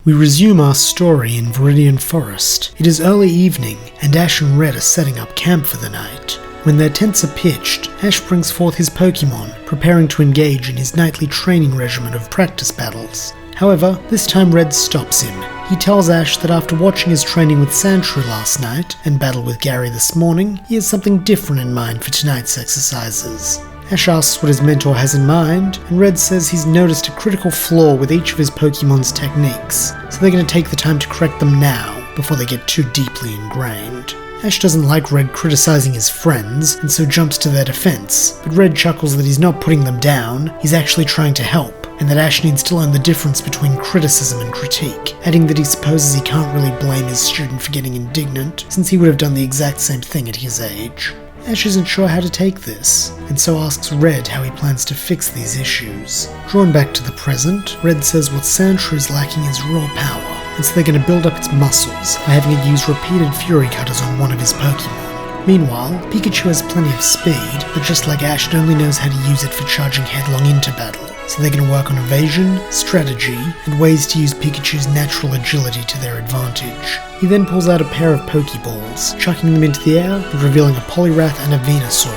We resume our story in Viridian Forest. It is early evening, and Ash and Red are setting up camp for the night. When their tents are pitched, Ash brings forth his Pokemon, preparing to engage in his nightly training regimen of practice battles. However, this time Red stops him. He tells Ash that after watching his training with Sandshrew last night, and battle with Gary this morning, he has something different in mind for tonight's exercises. Ash asks what his mentor has in mind, and Red says he's noticed a critical flaw with each of his Pokemon's techniques, so they're going to take the time to correct them now, before they get too deeply ingrained. Ash doesn't like Red criticizing his friends, and so jumps to their defense, but Red chuckles that he's not putting them down, he's actually trying to help, and that Ash needs to learn the difference between criticism and critique, adding that he supposes he can't really blame his student for getting indignant, since he would have done the exact same thing at his age. Ash isn't sure how to take this, and so asks Red how he plans to fix these issues. Drawn back to the present, Red says what Sandshrew is lacking is raw power, and so they're going to build up its muscles by having it use repeated Fury Cutters on one of his Pokemon. Meanwhile, Pikachu has plenty of speed, but just like Ash, it only knows how to use it for charging headlong into battle. So they're going to work on evasion, strategy, and ways to use Pikachu's natural agility to their advantage. He then pulls out a pair of Pokeballs, chucking them into the air and revealing a Poliwrath and a Venusaur.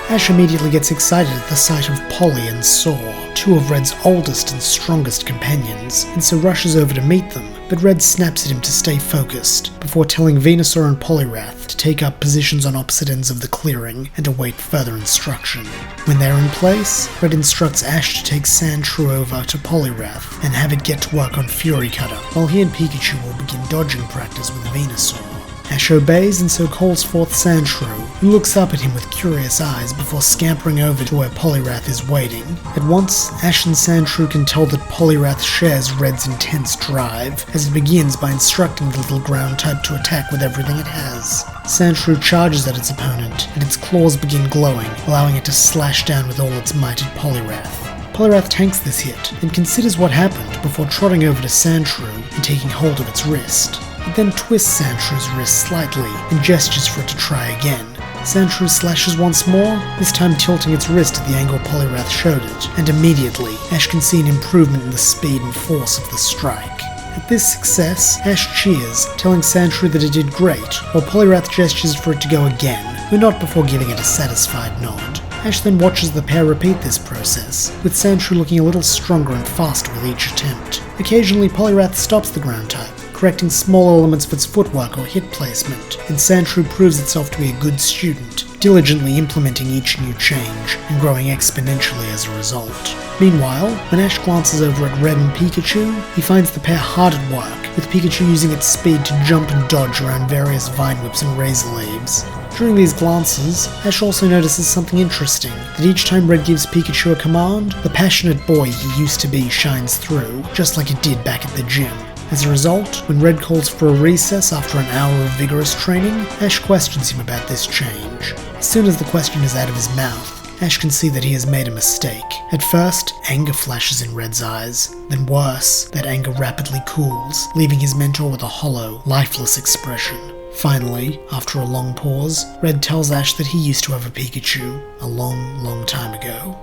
Ash immediately gets excited at the sight of Polly and Saur, two of Red's oldest and strongest companions, and so rushes over to meet them, but Red snaps at him to stay focused, before telling Venusaur and Poliwrath to take up positions on opposite ends of the clearing and await further instruction. When they're in place, Red instructs Ash to take Sandshrew over to Poliwrath and have it get to work on Fury Cutter, while he and Pikachu will begin dodging practice with Venusaur. Ash obeys and so calls forth Sandshrew, who looks up at him with curious eyes before scampering over to where Poliwrath is waiting. At once, Ash and Sandshrew can tell that Poliwrath shares Red's intense drive, as it begins by instructing the little ground type to attack with everything it has. Sandshrew charges at its opponent, and its claws begin glowing, allowing it to slash down with all its might at Poliwrath. Poliwrath tanks this hit, and considers what happened before trotting over to Sandshrew and taking hold of its wrist. It then twists Sandshrew's wrist slightly and gestures for it to try again. Sandshrew slashes once more, this time tilting its wrist at the angle Poliwrath showed it, and immediately Ash can see an improvement in the speed and force of the strike. At this success, Ash cheers, telling Sandshrew that it did great, while Poliwrath gestures for it to go again, but not before giving it a satisfied nod. Ash then watches the pair repeat this process, with Sandshrew looking a little stronger and faster with each attempt. Occasionally, Poliwrath stops the ground type, correcting small elements of its footwork or hit placement, and Sandshrew proves itself to be a good student, diligently implementing each new change, and growing exponentially as a result. Meanwhile, when Ash glances over at Red and Pikachu, he finds the pair hard at work, with Pikachu using its speed to jump and dodge around various vine whips and razor leaves. During these glances, Ash also notices something interesting, that each time Red gives Pikachu a command, the passionate boy he used to be shines through, just like it did back at the gym. As a result, when Red calls for a recess after an hour of vigorous training, Ash questions him about this change. As soon as the question is out of his mouth, Ash can see that he has made a mistake. At first, anger flashes in Red's eyes. Then worse, that anger rapidly cools, leaving his mentor with a hollow, lifeless expression. Finally, after a long pause, Red tells Ash that he used to have a Pikachu a long, long time ago.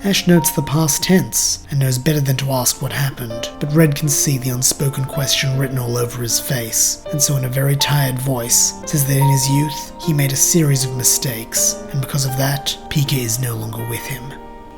Ash notes the past tense, and knows better than to ask what happened, but Red can see the unspoken question written all over his face, and so in a very tired voice, says that in his youth, he made a series of mistakes, and because of that, Pika is no longer with him.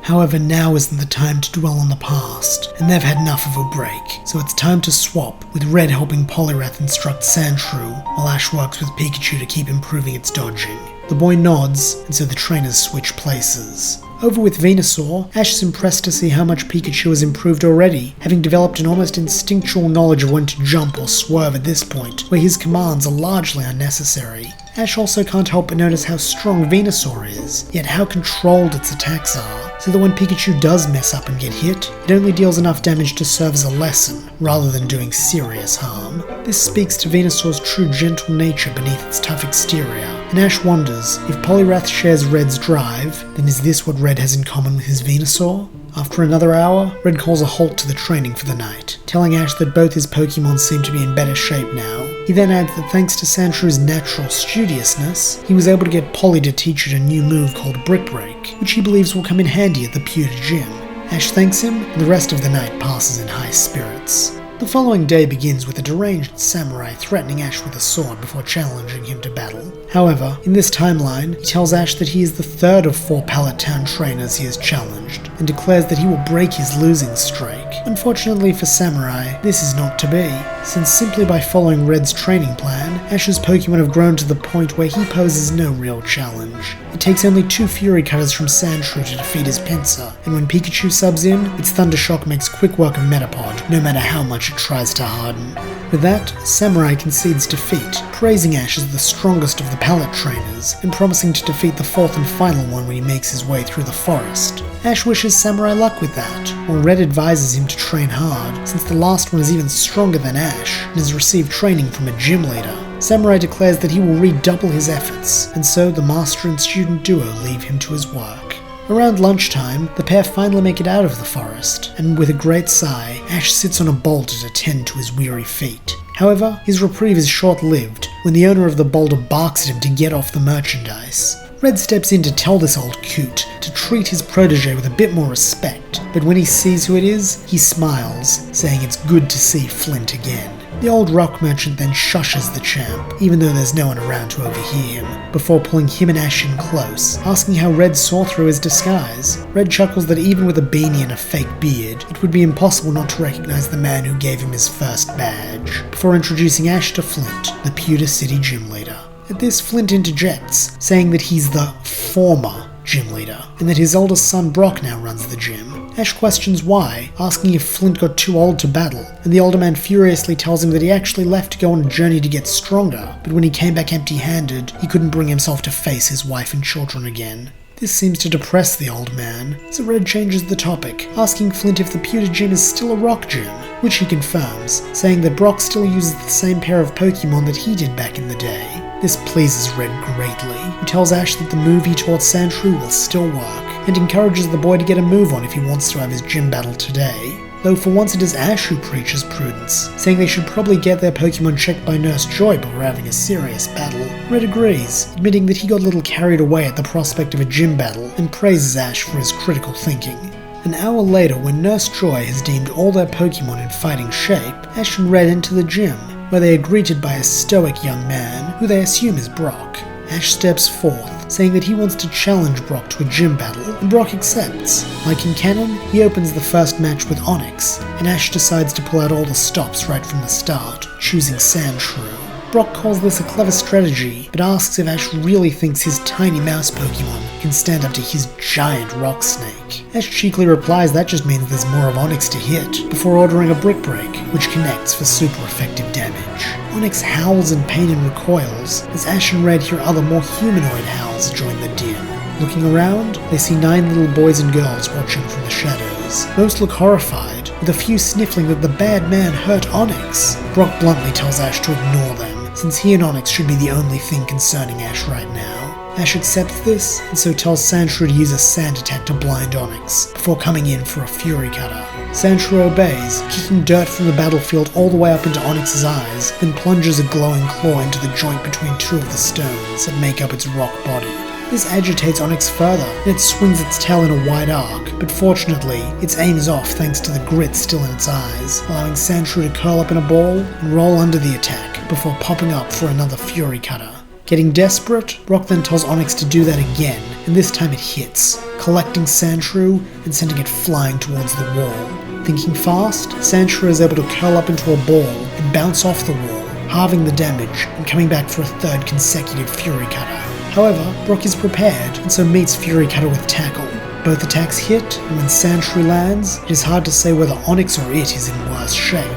However, now isn't the time to dwell on the past, and they've had enough of a break, so it's time to swap, with Red helping Poliwrath instruct Sandshrew, while Ash works with Pikachu to keep improving its dodging. The boy nods, and so the trainers switch places. Over with Venusaur, Ash is impressed to see how much Pikachu has improved already, having developed an almost instinctual knowledge of when to jump or swerve at this point, where his commands are largely unnecessary. Ash also can't help but notice how strong Venusaur is, yet how controlled its attacks are, so that when Pikachu does mess up and get hit, it only deals enough damage to serve as a lesson, rather than doing serious harm. This speaks to Venusaur's true gentle nature beneath its tough exterior, and Ash wonders, if Poliwrath shares Red's drive, then is this what Red has in common with his Venusaur? After another hour, Red calls a halt to the training for the night, telling Ash that both his Pokemon seem to be in better shape now. He then adds that thanks to Sandshrew's natural studiousness, he was able to get Polly to teach it a new move called Brick Break, which he believes will come in handy at the Pewter gym. Ash thanks him, and the rest of the night passes in high spirits. The following day begins with a deranged samurai threatening Ash with a sword before challenging him to battle. However, in this timeline, he tells Ash that he is the third of 4 Pallet Town trainers he has challenged, and declares that he will break his losing streak. Unfortunately for Samurai, this is not to be, since simply by following Red's training plan, Ash's Pokemon have grown to the point where he poses no real challenge. It takes only 2 Fury Cutters from Sandshrew to defeat his Pinsir, and when Pikachu subs in, its Thunder Shock makes quick work of Metapod, no matter how much it tries to harden. With that, Samurai concedes defeat, praising Ash as the strongest of the Pallet trainers, and promising to defeat the 4th and final one when he makes his way through the forest. Ash wishes Samurai luck with that, while Red advises him to train hard, since the last one is even stronger than Ash, and has received training from a gym leader. Samurai declares that he will redouble his efforts, and so the master and student duo leave him to his work. Around lunchtime, the pair finally make it out of the forest, and with a great sigh, Ash sits on a boulder to tend to his weary feet. However, his reprieve is short-lived, when the owner of the boulder barks at him to get off the merchandise. Red steps in to tell this old coot to treat his protege with a bit more respect, but when he sees who it is, he smiles, saying it's good to see Flint again. The old rock merchant then shushes the champ, even though there's no one around to overhear him, before pulling him and Ash in close, asking how Red saw through his disguise. Red chuckles that even with a beanie and a fake beard, it would be impossible not to recognize the man who gave him his first badge, before introducing Ash to Flint, the Pewter City gym leader. At this, Flint interjects, saying that he's the former gym leader, and that his oldest son Brock now runs the gym. Ash questions why, asking if Flint got too old to battle, and the older man furiously tells him that he actually left to go on a journey to get stronger, but when he came back empty-handed, he couldn't bring himself to face his wife and children again. This seems to depress the old man, so Red changes the topic, asking Flint if the Pewter gym is still a rock gym, which he confirms, saying that Brock still uses the same pair of Pokemon that he did back in the day. This pleases Red greatly, who tells Ash that the move he taught Sandshrew will still work, and encourages the boy to get a move on if he wants to have his gym battle today. Though for once it is Ash who preaches prudence, saying they should probably get their Pokemon checked by Nurse Joy before having a serious battle. Red agrees, admitting that he got a little carried away at the prospect of a gym battle, and praises Ash for his critical thinking. An hour later, when Nurse Joy has deemed all their Pokemon in fighting shape, Ash and Red enter the gym, where they are greeted by a stoic young man, who they assume is Brock. Ash steps forth, saying that he wants to challenge Brock to a gym battle, and Brock accepts. Like in canon, he opens the first match with Onix, and Ash decides to pull out all the stops right from the start, choosing Sandshrew. Brock calls this a clever strategy, but asks if Ash really thinks his tiny mouse Pokemon can stand up to his giant rock snake. Ash cheekily replies that just means there's more of Onix to hit, before ordering a Brick Break, which connects for super effective damage. Onix howls in pain and recoils, as Ash and Red hear other more humanoid howls join the din. Looking around, they see 9 little boys and girls watching from the shadows. Most look horrified, with a few sniffling that the bad man hurt Onix. Brock bluntly tells Ash to ignore them, since he and Onix should be the only thing concerning Ash right now. Ash accepts this, and so tells Sandshrew to use a sand attack to blind Onix, before coming in for a Fury Cutter. Sandshrew obeys, kicking dirt from the battlefield all the way up into Onix's eyes, then plunges a glowing claw into the joint between 2 of the stones that make up its rock body. This agitates Onix further, and it swings its tail in a wide arc, but fortunately, its aim is off thanks to the grit still in its eyes, allowing Sandshrew to curl up in a ball and roll under the attack, before popping up for another Fury Cutter. Getting desperate, Brock then tells Onix to do that again, and this time it hits, collecting Sandshrew and sending it flying towards the wall. Thinking fast, Sandshrew is able to curl up into a ball and bounce off the wall, halving the damage and coming back for a 3rd consecutive Fury Cutter. However, Brock is prepared, and so meets Fury Cutter with Tackle. Both attacks hit, and when Sandshrew lands, it is hard to say whether Onix or it is in worse shape.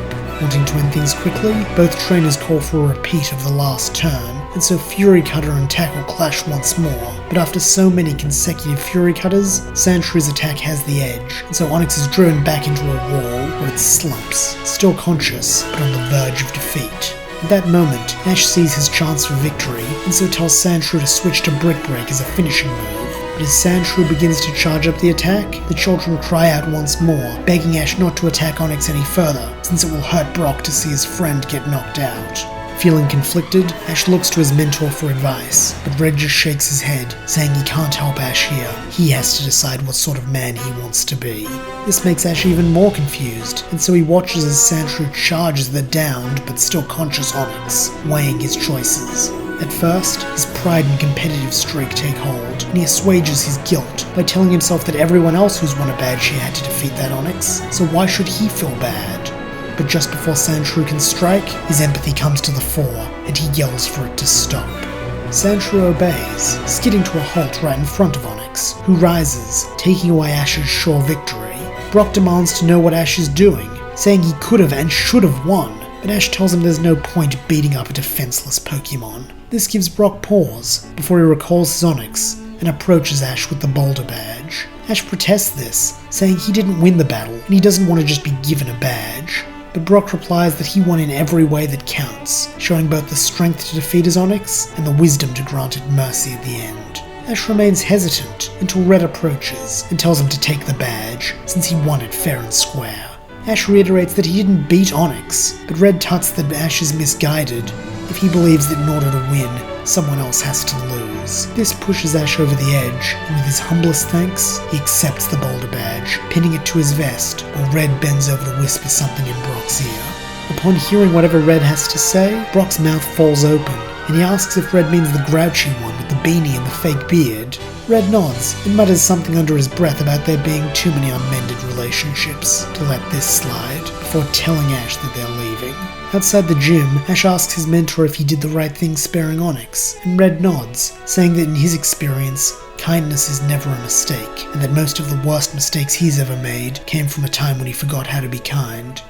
Wanting to end things quickly, both trainers call for a repeat of the last turn, and so Fury Cutter and Tackle clash once more, but after so many consecutive Fury Cutters, Sandshrew's attack has the edge, and so Onix is driven back into a wall where it slumps, still conscious, but on the verge of defeat. At that moment, Ash sees his chance for victory, and so tells Sandshrew to switch to Brick Break as a finishing move. But as Sandshrew begins to charge up the attack, the children cry out once more, begging Ash not to attack Onix any further, since it will hurt Brock to see his friend get knocked out. Feeling conflicted, Ash looks to his mentor for advice, but Red just shakes his head, saying he can't help Ash here. He has to decide what sort of man he wants to be. This makes Ash even more confused, and so he watches as Sandshrew charges the downed but still conscious Onyx, weighing his choices. At first, his pride and competitive streak take hold, and he assuages his guilt by telling himself that everyone else who's won a badge here had to defeat that Onyx, so why should he feel bad? But just before Sandshrew can strike, his empathy comes to the fore, and he yells for it to stop. Sandshrew obeys, skidding to a halt right in front of Onyx, who rises, taking away Ash's sure victory. Brock demands to know what Ash is doing, saying he could have and should have won, but Ash tells him there's no point beating up a defenseless Pokemon. This gives Brock pause, before he recalls his Onyx, and approaches Ash with the Boulder Badge. Ash protests this, saying he didn't win the battle, and he doesn't want to just be given a badge. But Brock replies that he won in every way that counts, showing both the strength to defeat his Onyx, and the wisdom to grant it mercy at the end. Ash remains hesitant, until Red approaches, and tells him to take the badge, since he won it fair and square. Ash reiterates that he didn't beat Onyx, but Red tuts that Ash is misguided if he believes that in order to win, someone else has to lose. This pushes Ash over the edge, and with his humblest thanks, he accepts the Boulder Badge, pinning it to his vest, while Red bends over to whisper something in Brock's ear. Upon hearing whatever Red has to say, Brock's mouth falls open, and he asks if Red means the grouchy one with the beanie and the fake beard. Red nods and mutters something under his breath about there being too many unmended relationships to let this slide, before telling Ash that they're leaving. Outside the gym, Ash asks his mentor if he did the right thing sparing Onyx, and Red nods, saying that in his experience, kindness is never a mistake, and that most of the worst mistakes he's ever made came from a time when he forgot how to be kind.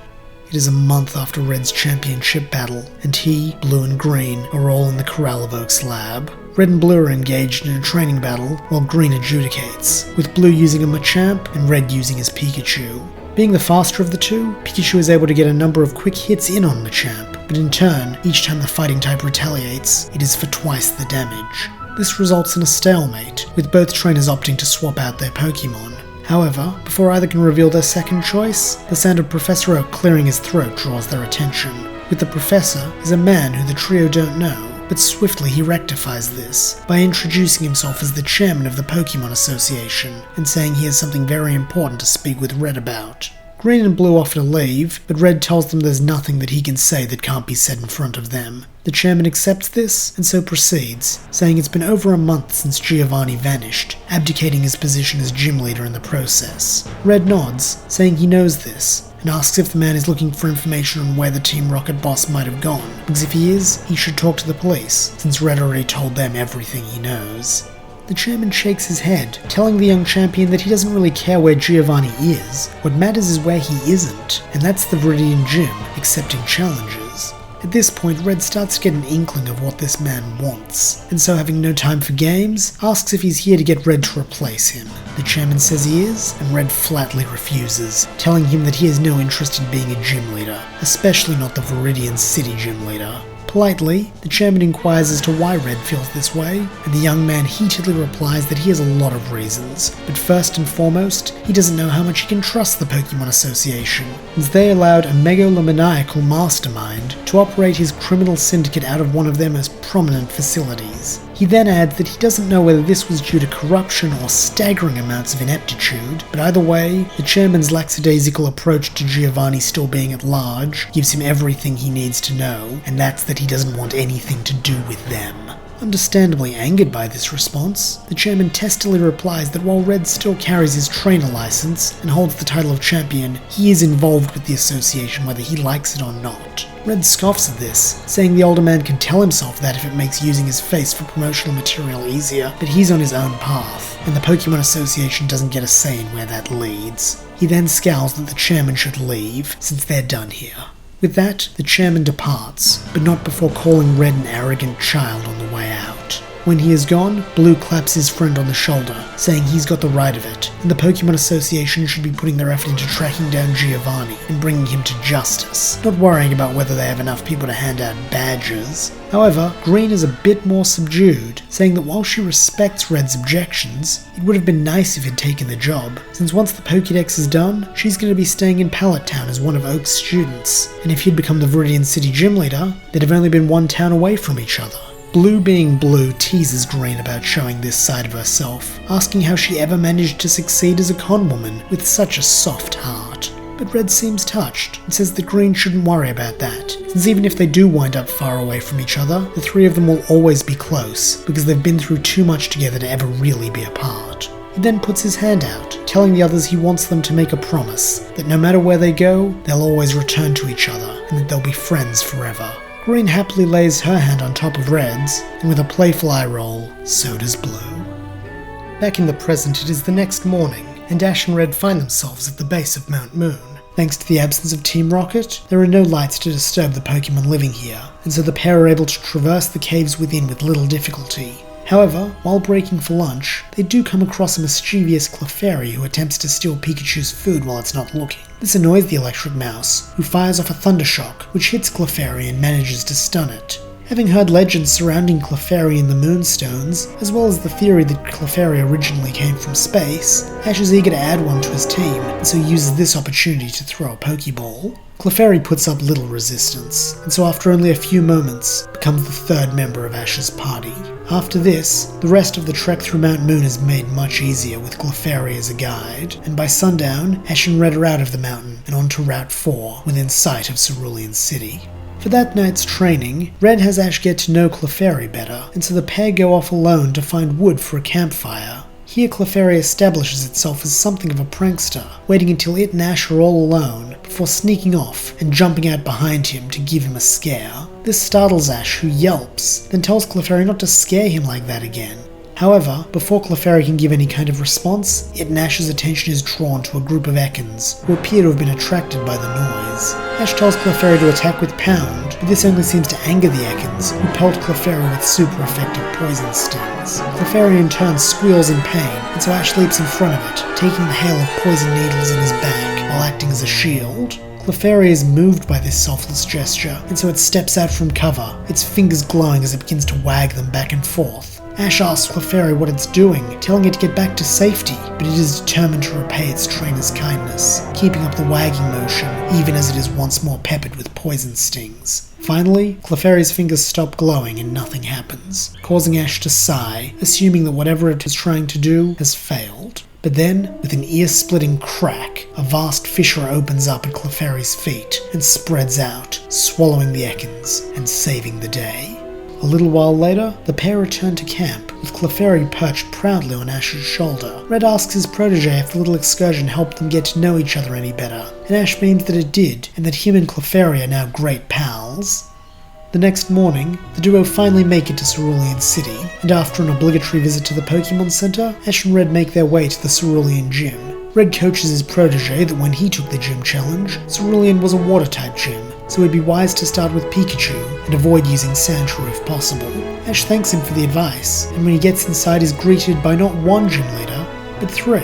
It is a month after Red's championship battle, and he, Blue and Green are all in the Corral of Oaks lab. Red and Blue are engaged in a training battle, while Green adjudicates, with Blue using a Machamp and Red using his Pikachu. Being the faster of the two, Pikachu is able to get a number of quick hits in on Machamp, but in turn, each time the fighting type retaliates, it is for twice the damage. This results in a stalemate, with both trainers opting to swap out their Pokemon. However, before either can reveal their second choice, the sound of Professor Oak clearing his throat draws their attention. With the Professor is a man who the trio don't know, but swiftly he rectifies this by introducing himself as the chairman of the Pokemon Association and saying he has something very important to speak with Red about. Green and Blue offer to leave, but Red tells them there's nothing that he can say that can't be said in front of them. The chairman accepts this, and so proceeds, saying it's been over a month since Giovanni vanished, abdicating his position as gym leader in the process. Red nods, saying he knows this, and asks if the man is looking for information on where the Team Rocket boss might have gone, because if he is, he should talk to the police, since Red already told them everything he knows. The chairman shakes his head, telling the young champion that he doesn't really care where Giovanni is. What matters is where he isn't, and that's the Viridian gym, accepting challenges. At this point, Red starts to get an inkling of what this man wants, and so having no time for games, asks if he's here to get Red to replace him. The chairman says he is, and Red flatly refuses, telling him that he has no interest in being a gym leader, especially not the Viridian City gym leader. Politely, the chairman inquires as to why Red feels this way, and the young man heatedly replies that he has a lot of reasons, but first and foremost, he doesn't know how much he can trust the Pokemon Association, as they allowed a megalomaniacal mastermind to operate his criminal syndicate out of one of their most prominent facilities. He then adds that he doesn't know whether this was due to corruption or staggering amounts of ineptitude, but either way, the chairman's lackadaisical approach to Giovanni still being at large gives him everything he needs to know, and that's that he doesn't want anything to do with them. Understandably angered by this response, the chairman testily replies that while Red still carries his trainer license and holds the title of champion, he is involved with the association whether he likes it or not. Red scoffs at this, saying the older man can tell himself that if it makes using his face for promotional material easier, but he's on his own path, and the Pokemon Association doesn't get a say in where that leads. He then scowls that the chairman should leave, since they're done here. With that, the chairman departs, but not before calling Red an arrogant child on the way out. When he is gone, Blue claps his friend on the shoulder, saying he's got the right of it, and the Pokemon Association should be putting their effort into tracking down Giovanni and bringing him to justice, not worrying about whether they have enough people to hand out badges. However, Green is a bit more subdued, saying that while she respects Red's objections, it would have been nice if he'd taken the job, since once the Pokédex is done, she's going to be staying in Pallet Town as one of Oak's students, and if he'd become the Viridian City gym leader, they'd have only been one town away from each other. Blue being Blue teases Green about showing this side of herself, asking how she ever managed to succeed as a con woman with such a soft heart. But Red seems touched and says that Green shouldn't worry about that, since even if they do wind up far away from each other, the three of them will always be close because they've been through too much together to ever really be apart. He then puts his hand out, telling the others he wants them to make a promise that no matter where they go, they'll always return to each other and that they'll be friends forever. Green happily lays her hand on top of Red's, and with a playful eye roll, so does Blue. Back in the present, it is the next morning, and Ash and Red find themselves at the base of Mount Moon. Thanks to the absence of Team Rocket, there are no lights to disturb the Pokemon living here, and so the pair are able to traverse the caves within with little difficulty. However, while breaking for lunch, they do come across a mischievous Clefairy who attempts to steal Pikachu's food while it's not looking. This annoys the electric mouse, who fires off a Thundershock, which hits Clefairy and manages to stun it. Having heard legends surrounding Clefairy and the Moonstones, as well as the theory that Clefairy originally came from space, Ash is eager to add one to his team, and so uses this opportunity to throw a Pokeball. Clefairy puts up little resistance, and so after only a few moments, becomes the third member of Ash's party. After this, the rest of the trek through Mount Moon is made much easier with Clefairy as a guide, and by sundown, Ash and Red are out of the mountain and onto Route 4, within sight of Cerulean City. For that night's training, Red has Ash get to know Clefairy better, and so the pair go off alone to find wood for a campfire. Here Clefairy establishes itself as something of a prankster, waiting until it and Ash are all alone, before sneaking off and jumping out behind him to give him a scare. This startles Ash, who yelps, then tells Clefairy not to scare him like that again. However, before Clefairy can give any kind of response, it and Ash's attention is drawn to a group of Ekans, who appear to have been attracted by the noise. Ash tells Clefairy to attack with Pound, but this only seems to anger the Ekans, who pelt Clefairy with super effective poison stings. Clefairy in turn squeals in pain, and so Ash leaps in front of it, taking the hail of poison needles in his back, while acting as a shield. Clefairy is moved by this selfless gesture, and so it steps out from cover, its fingers glowing as it begins to wag them back and forth. Ash asks Clefairy what it's doing, telling it to get back to safety, but it is determined to repay its trainer's kindness, keeping up the wagging motion, even as it is once more peppered with poison stings. Finally, Clefairy's fingers stop glowing and nothing happens, causing Ash to sigh, assuming that whatever it is trying to do has failed. But then, with an ear-splitting crack, a vast fissure opens up at Clefairy's feet and spreads out, swallowing the Ekans and saving the day. A little while later, the pair return to camp, with Clefairy perched proudly on Ash's shoulder. Red asks his protege if the little excursion helped them get to know each other any better, and Ash means that it did, and that him and Clefairy are now great pals. The next morning, the duo finally make it to Cerulean City, and after an obligatory visit to the Pokemon Center, Ash and Red make their way to the Cerulean Gym. Red coaches his protege that when he took the gym challenge, Cerulean was a water-type gym, so it'd be wise to start with Pikachu and avoid using Sandshrew if possible. Ash thanks him for the advice, and when he gets inside is greeted by not one gym leader, but three.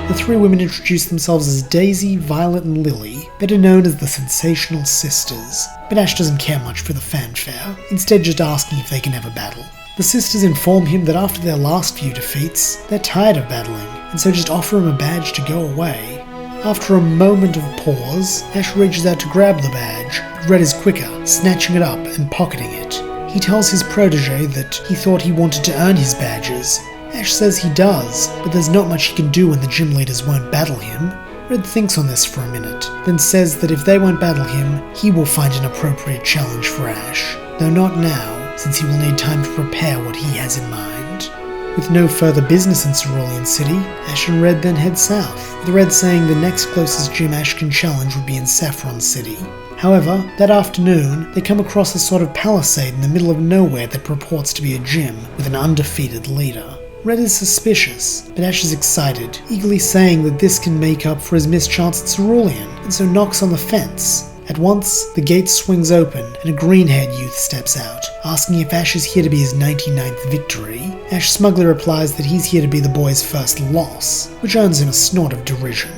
The three women introduce themselves as Daisy, Violet, and Lily, better known as the Sensational Sisters, but Ash doesn't care much for the fanfare, instead just asking if they can have a battle. The sisters inform him that after their last few defeats, they're tired of battling, and so just offer him a badge to go away. After a moment of pause, Ash reaches out to grab the badge, but Red is quicker, snatching it up and pocketing it. He tells his protege that he thought he wanted to earn his badges. Ash says he does, but there's not much he can do when the gym leaders won't battle him. Red thinks on this for a minute, then says that if they won't battle him, he will find an appropriate challenge for Ash, though not now, since he will need time to prepare what he has in mind. With no further business in Cerulean City, Ash and Red then head south, with Red saying the next closest gym Ash can challenge would be in Saffron City. However, that afternoon, they come across a sort of palisade in the middle of nowhere that purports to be a gym with an undefeated leader. Red is suspicious, but Ash is excited, eagerly saying that this can make up for his missed chance at Cerulean, and so knocks on the fence. At once, the gate swings open and a green-haired youth steps out, asking if Ash is here to be his 99th victory. Ash smugly replies that he's here to be the boy's first loss, which earns him a snort of derision.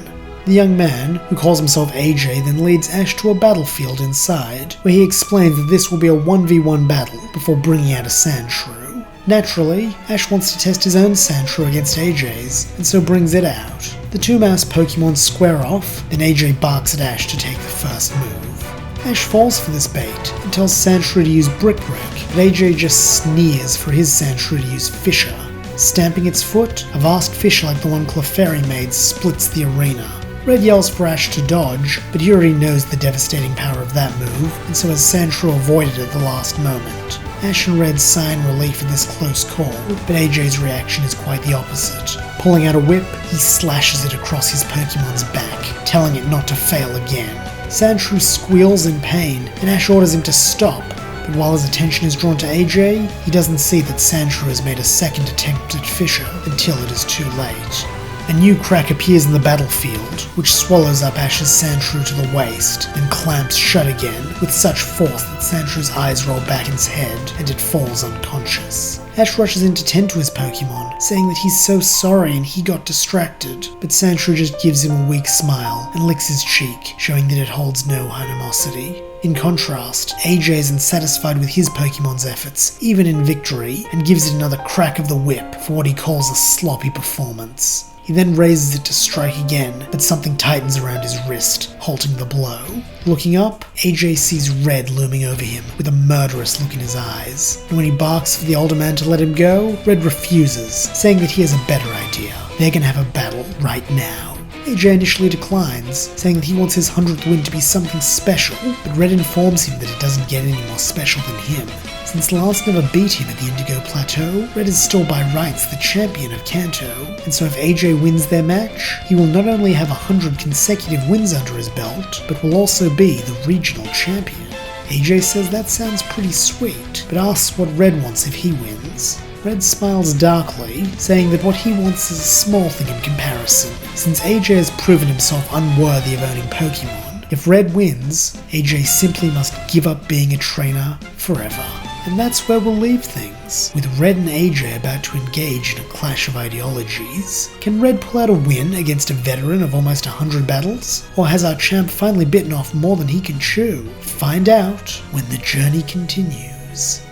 The young man, who calls himself AJ, then leads Ash to a battlefield inside, where he explains that this will be a 1v1 battle before bringing out a sand shrew. Naturally, Ash wants to test his own sand shrew against AJ's, and so brings it out. The two mouse Pokemon square off, then AJ barks at Ash to take the first move. Ash falls for this bait and tells Sandshrew to use Brick Wreck, but AJ just sneers for his Sandshrew to use Fissure. Stamping its foot, a vast fissure like the one Clefairy made splits the arena. Red yells for Ash to dodge, but he already knows the devastating power of that move, and so has Sandshrew avoided it at the last moment. Ash and Red sigh in relief at this close call, but AJ's reaction is quite the opposite. Pulling out a whip, he slashes it across his Pokemon's back, telling it not to fail again. Sandshrew squeals in pain, and Ash orders him to stop, but while his attention is drawn to AJ, he doesn't see that Sandshrew has made a second attempt at Fissure until it is too late. A new crack appears in the battlefield, which swallows up Ash's Sandshrew to the waist, then clamps shut again, with such force that Sandshrew's eyes roll back in its head, and it falls unconscious. Ash rushes in to tend to his Pokemon, saying that he's so sorry and he got distracted, but Sandshrew just gives him a weak smile and licks his cheek, showing that it holds no animosity. In contrast, AJ isn't satisfied with his Pokemon's efforts, even in victory, and gives it another crack of the whip for what he calls a sloppy performance. He then raises it to strike again, but something tightens around his wrist, halting the blow. Looking up, AJ sees Red looming over him, with a murderous look in his eyes. And when he barks for the older man to let him go, Red refuses, saying that he has a better idea. They're gonna have a battle right now. AJ initially declines, saying that he wants his 100th win to be something special, but Red informs him that it doesn't get any more special than him. Since Lance never beat him at the Indigo Plateau, Red is still by rights the champion of Kanto, and so if AJ wins their match, he will not only have 100 consecutive wins under his belt, but will also be the regional champion. AJ says that sounds pretty sweet, but asks what Red wants if he wins. Red smiles darkly, saying that what he wants is a small thing in comparison, since AJ has proven himself unworthy of owning Pokemon. If Red wins, AJ simply must give up being a trainer forever. And that's where we'll leave things, with Red and AJ about to engage in a clash of ideologies. Can Red pull out a win against a veteran of almost 100 battles? Or has our champ finally bitten off more than he can chew? Find out when the journey continues.